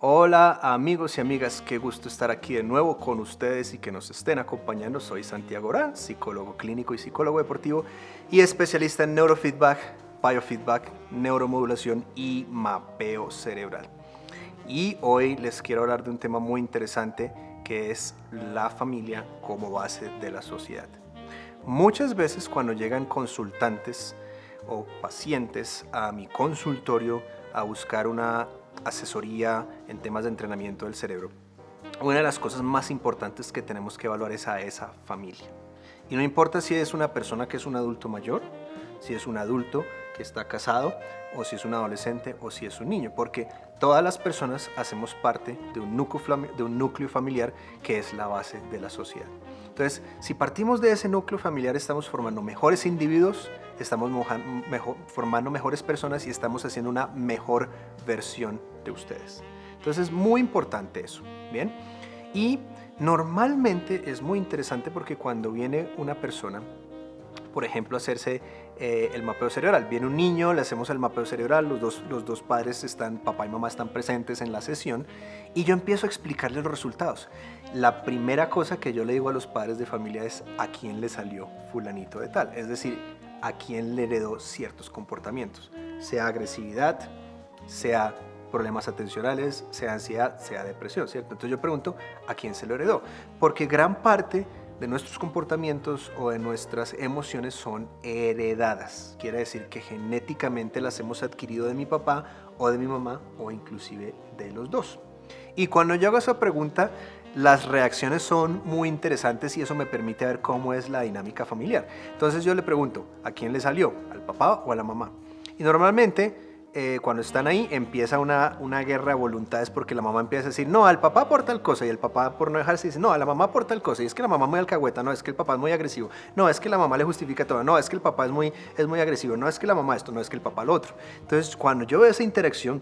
Hola amigos y amigas, qué gusto estar aquí de nuevo con ustedes y que nos estén acompañando. Soy Santiago Orán, psicólogo clínico y psicólogo deportivo y especialista en neurofeedback, biofeedback, neuromodulación y mapeo cerebral. Y hoy les quiero hablar de un tema muy interesante que es la familia como base de la sociedad. Muchas veces cuando llegan consultantes o pacientes a mi consultorio a buscar una asesoría en temas de entrenamiento del cerebro, una de las cosas más importantes que tenemos que evaluar es a esa familia. Y no importa si es una persona que es un adulto mayor, si es un adulto que está casado, o si es un adolescente, o si es un niño, porque todas las personas hacemos parte de un núcleo familiar que es la base de la sociedad. Entonces, si partimos de ese núcleo familiar, estamos formando mejores individuos, estamos formando mejores personas y estamos haciendo una mejor versión de ustedes. Entonces, es muy importante eso, ¿bien? Y normalmente es muy interesante porque cuando viene una persona, por ejemplo, hacerse el mapeo cerebral. Viene un niño, le hacemos el mapeo cerebral, los dos padres están, papá y mamá están presentes en la sesión y yo empiezo a explicarles los resultados. La primera cosa que yo le digo a los padres de familia es a quién le salió fulanito de tal, es decir, a quién le heredó ciertos comportamientos, sea agresividad, sea problemas atencionales, sea ansiedad, sea depresión, ¿cierto? Entonces yo pregunto, ¿a quién se lo heredó? Porque gran parte de nuestros comportamientos o de nuestras emociones son heredadas. Quiere decir que genéticamente las hemos adquirido de mi papá o de mi mamá o inclusive de los dos. Y cuando yo hago esa pregunta, las reacciones son muy interesantes y eso me permite ver cómo es la dinámica familiar. Entonces yo le pregunto, ¿a quién le salió? ¿Al papá o a la mamá? Y normalmente cuando están ahí empieza una guerra de voluntades porque la mamá empieza a decir, no, al papá por tal cosa, y el papá por no dejarse dice, no, a la mamá por tal cosa, y es que la mamá es muy alcahueta, no, es que el papá es muy agresivo, no, es que la mamá le justifica todo, no, es que el papá es muy agresivo, no, es que la mamá esto, no, es que el papá lo otro. Entonces cuando yo veo esa interacción,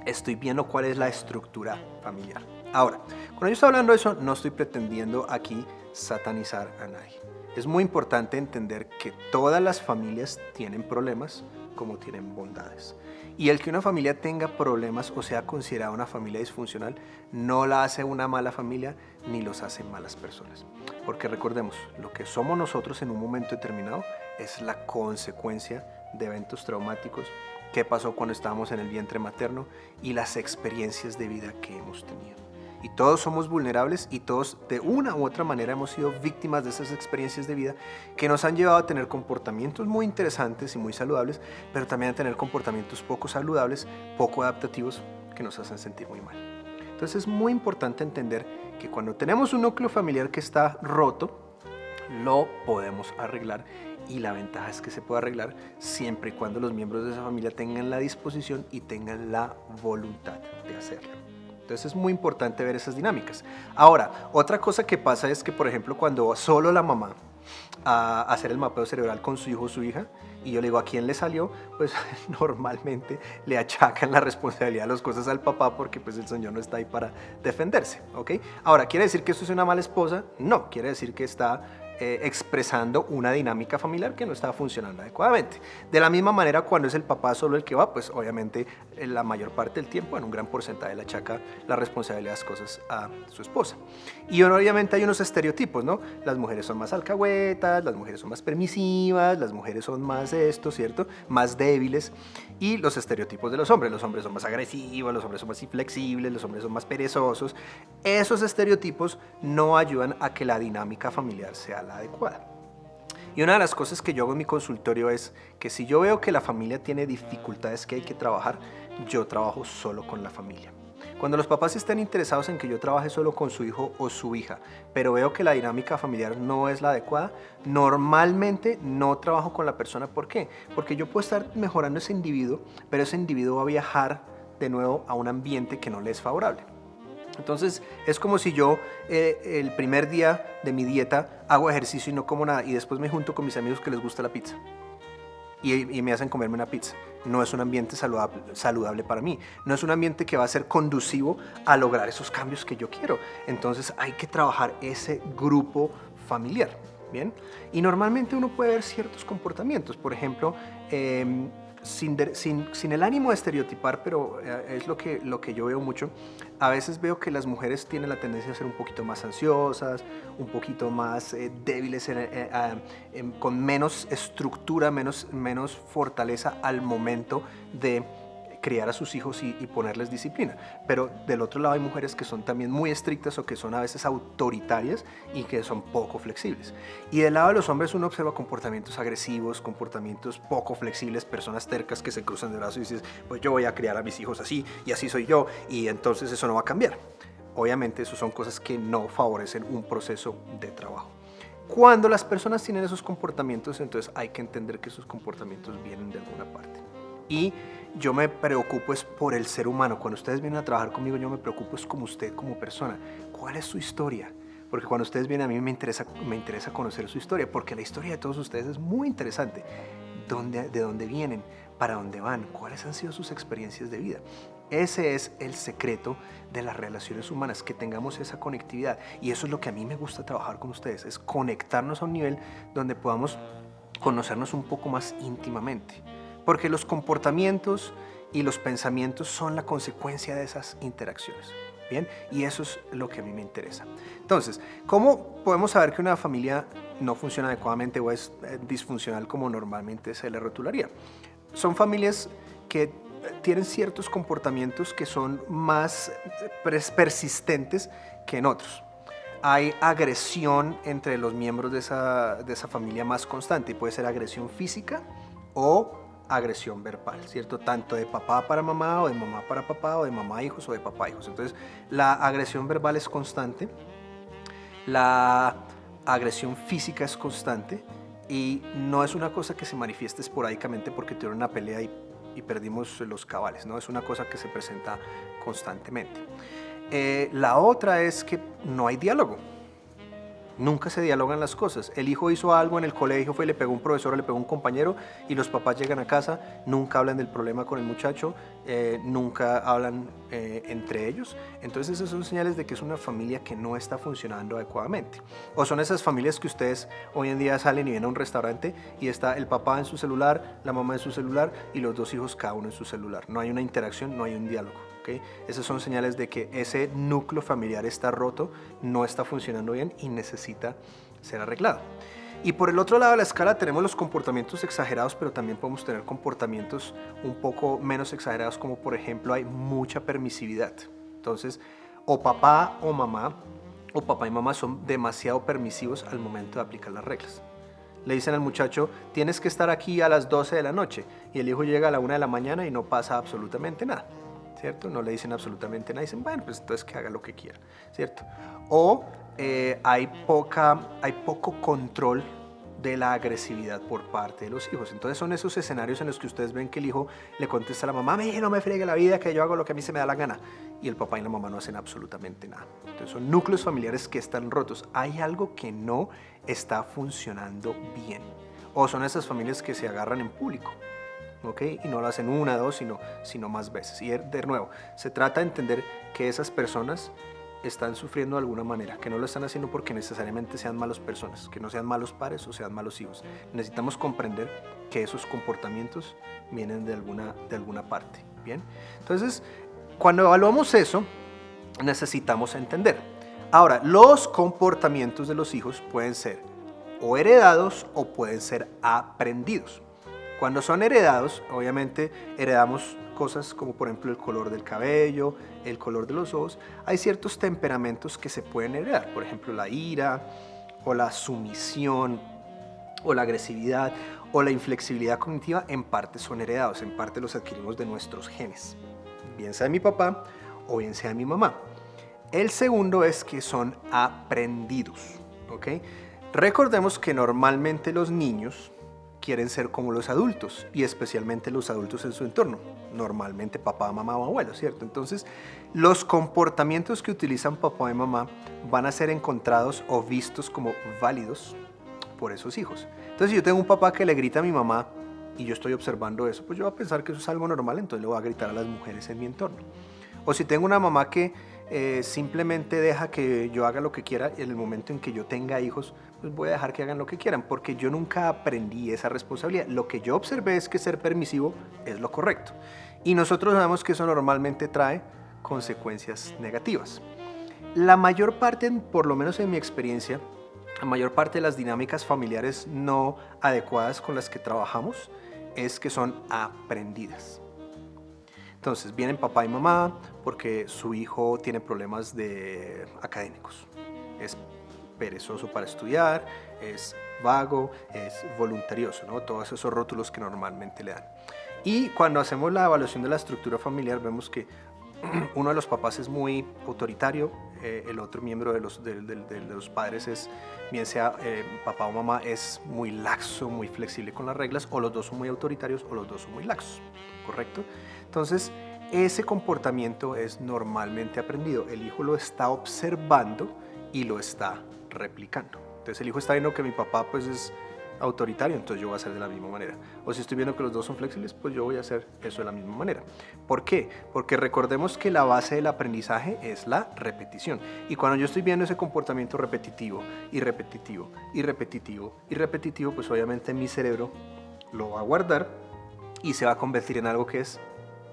estoy viendo cuál es la estructura familiar. Ahora, cuando yo estoy hablando de eso, no estoy pretendiendo aquí satanizar a nadie. Es muy importante entender que todas las familias tienen problemas como tienen bondades. Y el que una familia tenga problemas o sea considerada una familia disfuncional no la hace una mala familia ni los hace malas personas. Porque recordemos, lo que somos nosotros en un momento determinado es la consecuencia de eventos traumáticos, qué pasó cuando estábamos en el vientre materno y las experiencias de vida que hemos tenido. Y todos somos vulnerables y todos de una u otra manera hemos sido víctimas de esas experiencias de vida que nos han llevado a tener comportamientos muy interesantes y muy saludables, pero también a tener comportamientos poco saludables, poco adaptativos, que nos hacen sentir muy mal. Entonces es muy importante entender que cuando tenemos un núcleo familiar que está roto, lo podemos arreglar y la ventaja es que se puede arreglar siempre y cuando los miembros de esa familia tengan la disposición y tengan la voluntad de hacerlo. Entonces es muy importante ver esas dinámicas. Ahora, otra cosa que pasa es que, por ejemplo, cuando va solo la mamá a hacer el mapeo cerebral con su hijo o su hija, y yo le digo, ¿a quién le salió? Pues normalmente le achacan la responsabilidad de las cosas al papá porque pues el señor no está ahí para defenderse, ¿ok? Ahora, ¿quiere decir que esto es una mala esposa? No, quiere decir que está expresando una dinámica familiar que no está funcionando adecuadamente. De la misma manera, cuando es el papá solo el que va, pues obviamente la mayor parte del tiempo, en un gran porcentaje, le achaca la responsabilidad de las cosas a su esposa. Y obviamente hay unos estereotipos, ¿no? Las mujeres son más alcahuetas, las mujeres son más permisivas, las mujeres son más esto, ¿cierto? Más débiles. Y los estereotipos de los hombres son más agresivos, los hombres son más inflexibles, los hombres son más perezosos. Esos estereotipos no ayudan a que la dinámica familiar sea la adecuada. Y una de las cosas que yo hago en mi consultorio es que si yo veo que la familia tiene dificultades que hay que trabajar, yo trabajo solo con la familia. Cuando los papás estén interesados en que yo trabaje solo con su hijo o su hija, pero veo que la dinámica familiar no es la adecuada, normalmente no trabajo con la persona. ¿Por qué? Porque yo puedo estar mejorando ese individuo, pero ese individuo va a viajar de nuevo a un ambiente que no le es favorable. Entonces es como si yo el primer día de mi dieta hago ejercicio y no como nada y después me junto con mis amigos que les gusta la pizza y me hacen comerme una pizza. No es un ambiente saludable para mí, no es un ambiente que va a ser conducivo a lograr esos cambios que yo quiero. Entonces hay que trabajar ese grupo familiar, ¿bien? Y normalmente uno puede ver ciertos comportamientos, por ejemplo, sin el ánimo de estereotipar, pero es lo que yo veo mucho. A veces veo que las mujeres tienen la tendencia a ser un poquito más ansiosas, un poquito más débiles, con menos estructura, menos fortaleza al momento de criar a sus hijos y ponerles disciplina. Pero del otro lado hay mujeres que son también muy estrictas o que son a veces autoritarias y que son poco flexibles. Y del lado de los hombres uno observa comportamientos agresivos, comportamientos poco flexibles, personas tercas que se cruzan de brazos y dices, pues yo voy a criar a mis hijos así y así soy yo y entonces eso no va a cambiar. Obviamente eso son cosas que no favorecen un proceso de trabajo. Cuando las personas tienen esos comportamientos, entonces hay que entender que esos comportamientos vienen de alguna parte. Y yo me preocupo es por el ser humano. Cuando ustedes vienen a trabajar conmigo, yo me preocupo es como usted, como persona. ¿Cuál es su historia? Porque cuando ustedes vienen a mí me interesa conocer su historia, porque la historia de todos ustedes es muy interesante. ¿De dónde vienen? ¿Para dónde van? ¿Cuáles han sido sus experiencias de vida? Ese es el secreto de las relaciones humanas, que tengamos esa conectividad. Y eso es lo que a mí me gusta trabajar con ustedes, es conectarnos a un nivel donde podamos conocernos un poco más íntimamente. Porque los comportamientos y los pensamientos son la consecuencia de esas interacciones. ¿Bien? Y eso es lo que a mí me interesa. Entonces, ¿cómo podemos saber que una familia no funciona adecuadamente o es disfuncional como normalmente se le rotularía? Son familias que tienen ciertos comportamientos que son más persistentes que en otros. Hay agresión entre los miembros de esa familia más constante, y puede ser agresión física o agresión verbal, ¿cierto? Tanto de papá para mamá, o de mamá para papá, o de mamá a hijos, o de papá a hijos. Entonces, la agresión verbal es constante, la agresión física es constante, y no es una cosa que se manifieste esporádicamente porque tuvieron una pelea y perdimos los cabales, ¿no? Es una cosa que se presenta constantemente. La otra es que no hay diálogo. Nunca se dialogan las cosas. El hijo hizo algo en el colegio, le pegó a un profesor o le pegó a un compañero, y los papás llegan a casa, nunca hablan del problema con el muchacho, nunca hablan entre ellos. Entonces esas son señales de que es una familia que no está funcionando adecuadamente. O son esas familias que ustedes hoy en día salen y vienen a un restaurante y está el papá en su celular, la mamá en su celular y los dos hijos cada uno en su celular. No hay una interacción, no hay un diálogo. ¿Okay? Esas son señales de que ese núcleo familiar está roto, no está funcionando bien y necesita ser arreglado. Y por el otro lado de la escala tenemos los comportamientos exagerados, pero también podemos tener comportamientos un poco menos exagerados, como por ejemplo hay mucha permisividad. Entonces, o papá y mamá son demasiado permisivos al momento de aplicar las reglas. Le dicen al muchacho, tienes que estar aquí a las 12 de la noche, y el hijo llega a la 1 de la mañana y no pasa absolutamente nada. ¿Cierto? No le dicen absolutamente nada, dicen, bueno, pues entonces que haga lo que quiera, ¿cierto? O hay poco control de la agresividad por parte de los hijos. Entonces son esos escenarios en los que ustedes ven que el hijo le contesta a la mamá, no me friegue la vida, que yo hago lo que a mí se me da la gana, y el papá y la mamá no hacen absolutamente nada. Entonces son núcleos familiares que están rotos. Hay algo que no está funcionando bien. O son esas familias que se agarran en público. ¿Okay? Y no lo hacen una, dos, sino más veces. Y de nuevo, se trata de entender que esas personas están sufriendo de alguna manera, que no lo están haciendo porque necesariamente sean malas personas, que no sean malos padres o sean malos hijos. Necesitamos comprender que esos comportamientos vienen de alguna parte. ¿Bien? Entonces, cuando evaluamos eso, necesitamos entender. Ahora, los comportamientos de los hijos pueden ser o heredados o pueden ser aprendidos. Cuando son heredados, obviamente heredamos cosas como por ejemplo el color del cabello, el color de los ojos. Hay ciertos temperamentos que se pueden heredar, por ejemplo la ira, o la sumisión, o la agresividad, o la inflexibilidad cognitiva, en parte son heredados, en parte los adquirimos de nuestros genes, bien sea de mi papá o bien sea de mi mamá. El segundo es que son aprendidos, ¿ok? Recordemos que normalmente los niños quieren ser como los adultos, y especialmente los adultos en su entorno, normalmente papá, mamá o abuelo, ¿cierto? Entonces, los comportamientos que utilizan papá y mamá van a ser encontrados o vistos como válidos por esos hijos. Entonces, si yo tengo un papá que le grita a mi mamá y yo estoy observando eso, pues yo voy a pensar que eso es algo normal, entonces le voy a gritar a las mujeres en mi entorno. O si tengo una mamá que simplemente deja que yo haga lo que quiera y en el momento en que yo tenga hijos, pues voy a dejar que hagan lo que quieran, porque yo nunca aprendí esa responsabilidad. Lo que yo observé es que ser permisivo es lo correcto. Y nosotros sabemos que eso normalmente trae consecuencias negativas. La mayor parte, por lo menos en mi experiencia, la mayor parte de las dinámicas familiares no adecuadas con las que trabajamos es que son aprendidas. Entonces vienen papá y mamá porque su hijo tiene problemas académicos. Es perezoso para estudiar, es vago, es voluntarioso, ¿no? Todos esos rótulos que normalmente le dan. Y cuando hacemos la evaluación de la estructura familiar vemos que uno de los papás es muy autoritario, el otro miembro de los padres es, bien sea papá o mamá, es muy laxo, muy flexible con las reglas, o los dos son muy autoritarios o los dos son muy laxos, ¿correcto? Entonces, ese comportamiento es normalmente aprendido. El hijo lo está observando y lo está replicando. Entonces el hijo está viendo que mi papá pues es autoritario, entonces yo voy a hacer de la misma manera. O si estoy viendo que los dos son flexibles, pues yo voy a hacer eso de la misma manera. ¿Por qué? Porque recordemos que la base del aprendizaje es la repetición. Y cuando yo estoy viendo ese comportamiento repetitivo y repetitivo y repetitivo y repetitivo, pues obviamente mi cerebro lo va a guardar y se va a convertir en algo que es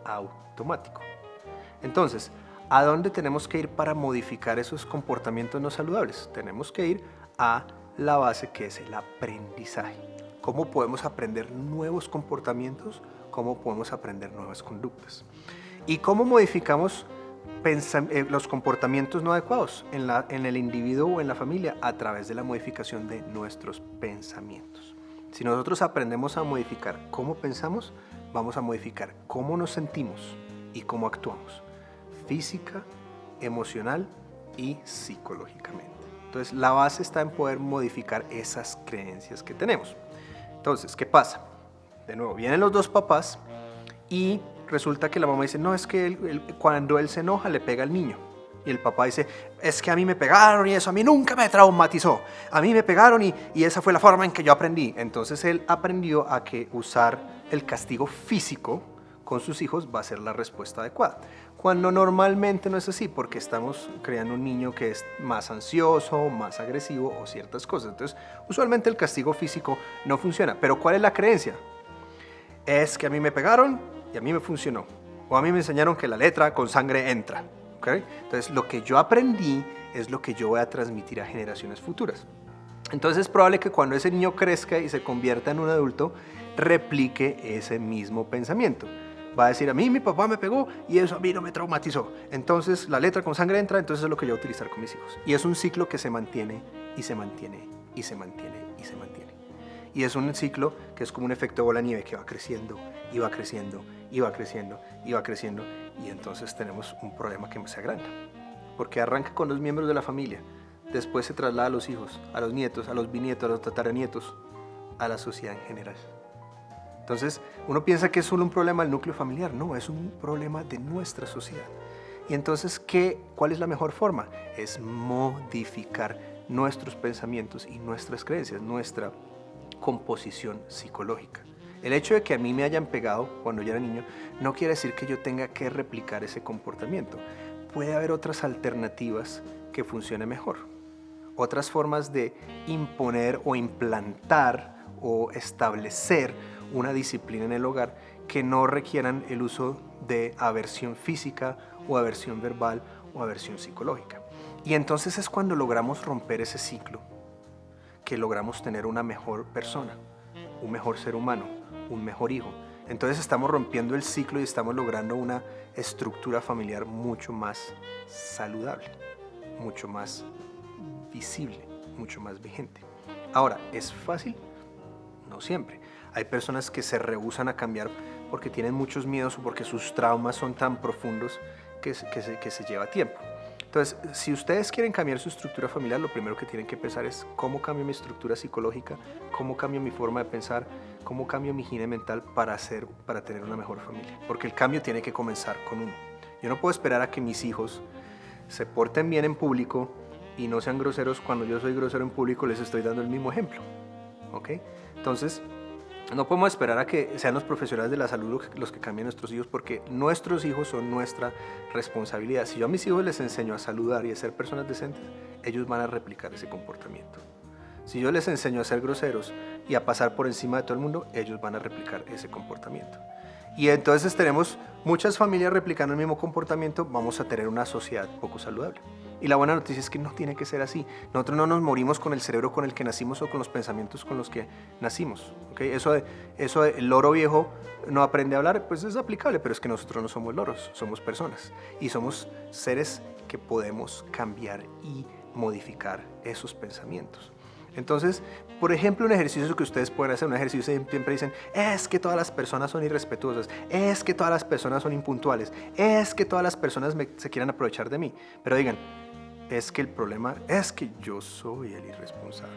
automático. Entonces, ¿a dónde tenemos que ir para modificar esos comportamientos no saludables? Tenemos que ir a la base, que es el aprendizaje. ¿Cómo podemos aprender nuevos comportamientos? ¿Cómo podemos aprender nuevas conductas? ¿Y cómo modificamos los comportamientos no adecuados en el individuo o en la familia? A través de la modificación de nuestros pensamientos. Si nosotros aprendemos a modificar cómo pensamos, vamos a modificar cómo nos sentimos y cómo actuamos, física, emocional y psicológicamente. Entonces, la base está en poder modificar esas creencias que tenemos. Entonces, ¿qué pasa? De nuevo, vienen los dos papás y resulta que la mamá dice, no, es que cuando él se enoja le pega al niño. Y el papá dice, es que a mí me pegaron y eso a mí nunca me traumatizó. A mí me pegaron y esa fue la forma en que yo aprendí. Entonces él aprendió a que usar el castigo físico con sus hijos va a ser la respuesta adecuada. Cuando normalmente no es así, porque estamos creando un niño que es más ansioso, más agresivo o ciertas cosas. Entonces, usualmente el castigo físico no funciona. Pero ¿cuál es la creencia? Es que a mí me pegaron y a mí me funcionó. O a mí me enseñaron que la letra con sangre entra. ¿Okay? Entonces, lo que yo aprendí es lo que yo voy a transmitir a generaciones futuras. Entonces, es probable que cuando ese niño crezca y se convierta en un adulto, replique ese mismo pensamiento. Va a decir, a mí mi papá me pegó y eso a mí no me traumatizó. Entonces la letra con sangre entra, entonces es lo que yo voy a utilizar con mis hijos. Y es un ciclo que se mantiene y se mantiene y se mantiene y se mantiene. Y es un ciclo que es como un efecto bola de nieve que va creciendo y va creciendo y va creciendo y va creciendo. Y entonces tenemos un problema que se agranda. Porque arranca con los miembros de la familia, después se traslada a los hijos, a los nietos, a los bisnietos, a los tataranietos, a la sociedad en general. Entonces, uno piensa que es solo un problema del núcleo familiar. No, es un problema de nuestra sociedad. Y entonces, ¿cuál es la mejor forma? Es modificar nuestros pensamientos y nuestras creencias, nuestra composición psicológica. El hecho de que a mí me hayan pegado cuando yo era niño no quiere decir que yo tenga que replicar ese comportamiento. Puede haber otras alternativas que funcionen mejor. Otras formas de imponer o implantar o establecer una disciplina en el hogar que no requieran el uso de aversión física o aversión verbal o aversión psicológica. Y entonces es cuando logramos romper ese ciclo, que logramos tener una mejor persona, un mejor ser humano, un mejor hijo. Entonces estamos rompiendo el ciclo y estamos logrando una estructura familiar mucho más saludable, mucho más visible, mucho más vigente. Ahora, ¿es fácil? No siempre. Hay personas que se rehúsan a cambiar porque tienen muchos miedos o porque sus traumas son tan profundos que se lleva tiempo. Entonces, si ustedes quieren cambiar su estructura familiar, lo primero que tienen que pensar es cómo cambio mi estructura psicológica, cómo cambio mi forma de pensar, cómo cambio mi higiene mental para tener una mejor familia. Porque el cambio tiene que comenzar con uno. Yo no puedo esperar a que mis hijos se porten bien en público y no sean groseros cuando yo soy grosero en público, les estoy dando el mismo ejemplo. ¿Ok? Entonces, No podemos esperar a que sean los profesionales de la salud los que cambien nuestros hijos, porque nuestros hijos son nuestra responsabilidad. Si yo a mis hijos les enseño a saludar y a ser personas decentes, ellos van a replicar ese comportamiento. Si yo les enseño a ser groseros y a pasar por encima de todo el mundo, ellos van a replicar ese comportamiento. Y entonces tenemos muchas familias replicando el mismo comportamiento, vamos a tener una sociedad poco saludable. Y la buena noticia es que no tiene que ser así. Nosotros no nos morimos con el cerebro con el que nacimos o con los pensamientos con los que nacimos. ¿Okay? Eso de el loro viejo no aprende a hablar, pues es aplicable, pero es que nosotros no somos loros, somos personas. Y somos seres que podemos cambiar y modificar esos pensamientos. Entonces, por ejemplo, un ejercicio que ustedes pueden hacer, un ejercicio siempre dicen, es que todas las personas son irrespetuosas, es que todas las personas son impuntuales, es que todas las personas se quieren aprovechar de mí. Pero digan, es que el problema es que yo soy el irresponsable.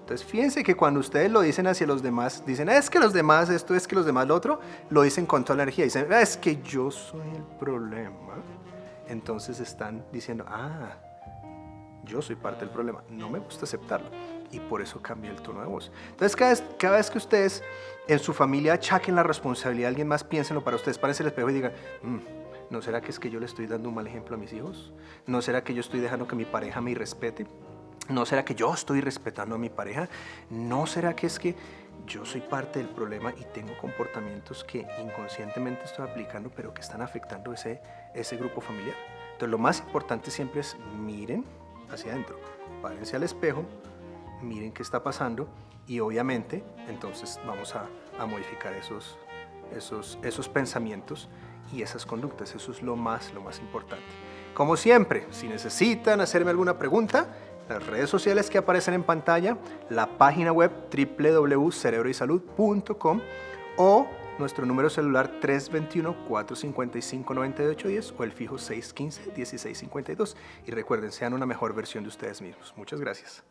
Entonces, fíjense que cuando ustedes lo dicen hacia los demás, dicen, es que los demás esto, es que los demás lo otro, lo dicen con toda la energía, dicen, es que yo soy el problema. Entonces están diciendo, yo soy parte del problema, no me gusta aceptarlo y por eso cambia el tono de voz. Entonces cada vez que ustedes en su familia achaquen la responsabilidad a alguien más, piénsenlo para ustedes, párense el espejo y digan, ¿no será que es que yo le estoy dando un mal ejemplo a mis hijos? ¿No será que yo estoy dejando que mi pareja me irrespete? ¿No será que yo estoy respetando a mi pareja? ¿No será que es que yo soy parte del problema y tengo comportamientos que inconscientemente estoy aplicando pero que están afectando ese grupo familiar? Entonces lo más importante siempre es miren hacia adentro, párense al espejo, miren qué está pasando y obviamente entonces vamos a modificar esos pensamientos y esas conductas. Eso es lo más importante. Como siempre, si necesitan hacerme alguna pregunta, las redes sociales que aparecen en pantalla, la página web www.cerebroysalud.com o nuestro número celular 321-455-9810 o el fijo 615-1652. Y recuerden, sean una mejor versión de ustedes mismos. Muchas gracias.